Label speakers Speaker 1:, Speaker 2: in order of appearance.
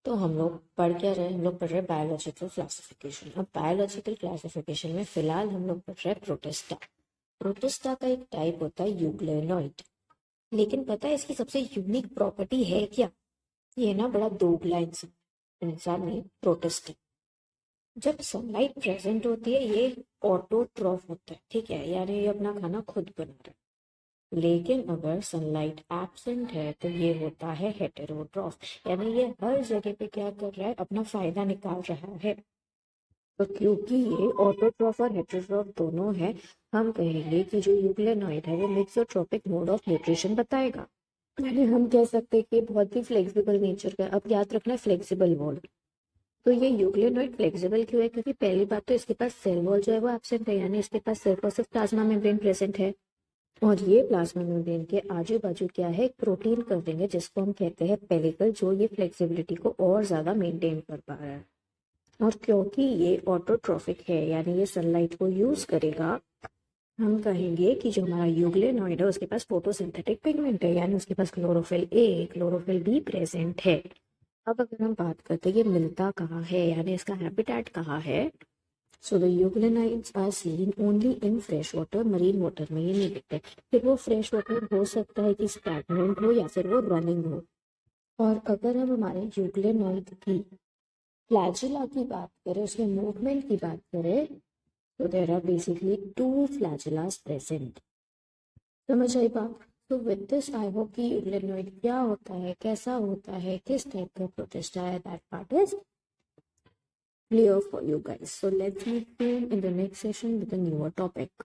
Speaker 1: तो हम लोग पढ़ क्या रहे, हम लोग पढ़ रहे बायोलॉजिकल क्लासिफिकेशन। अब बायोलॉजिकल क्लासिफिकेशन में फिलहाल हम लोग पढ़ रहे प्रोटिस्टा। प्रोटिस्टा का एक टाइप होता है यूग्लेनॉइड। लेकिन पता है इसकी सबसे यूनिक प्रॉपर्टी है क्या? ये ना बड़ा दोगला इंसान नहीं, प्रोटिस्ट। जब सनलाइट प्रेजेंट होती है ये ऑटोट्रॉफ होता है, ठीक है, यानी ये अपना खाना खुद बना रहा है। लेकिन अगर सनलाइट एब्सेंट है तो ये होता है हेटेरोट्रॉफ, यानी ये हर जगह पे क्या कर रहा है, अपना फायदा निकाल रहा है। तो क्योंकि ये ऑटोट्रॉफ और हेटेरोट्रॉफ दोनों है, हम कहेंगे कि जो यूग्लेनॉइड है वो मिक्सोट्रोपिक मोड ऑफ न्यूट्रिशन बताएगा। यानी हम कह सकते हैं कि बहुत ही फ्लेक्सिबल नेचर का। अब याद रखना फ्लेक्सिबल मोड। तो ये यूग्लेनॉइड फ्लेक्सिबल क्यों है? क्योंकि पहली बात तो इसके पास सेल वॉल जो है वो एब्सेंट है, यानी इसके पास सिर्फ और सिर्फ प्लाज्मा मेम्ब्रेन प्रेजेंट है। और ये प्लाज्मा मेम्ब्रेन के आजू बाजू क्या है, एक प्रोटीन कर देंगे जिसको हम कहते हैं पेलिकल, जो ये फ्लेक्सिबिलिटी को और ज्यादा मेंटेन कर पा रहा है। और क्योंकि ये ऑटोट्रॉफिक है, यानी ये सनलाइट को यूज करेगा, हम कहेंगे कि जो हमारा यूग्लेनॉइड है उसके पास फोटोसिंथेटिक पिगमेंट है, यानी उसके पास chlorophyll A chlorophyll B present है। अब अगर हम बात करते हैं ये मिलता कहाँ है, यानी इसका हैबिटेट कहाँ है, so the euglenoids are seen only in fresh water, marine water में ये नहीं दिखते। फिर वो फ्रेश वाटर हो सकता है कि स्टैग्नेंट हो या फिर वो रनिंग हो। और अगर हम हमारे यूग्लेनॉइड की फ्लैजिला की बात करें, उसके मूवमेंट की बात करें, तो there are basically two flagella present. समझ आई बात? तो विद दिस आई होप कि यूग्लेनॉइड क्या होता है, कैसा होता है, किस टाइप का प्रोटिस्टा है, that part is clear for you guys. So let's meet soon in the next session with a newer topic.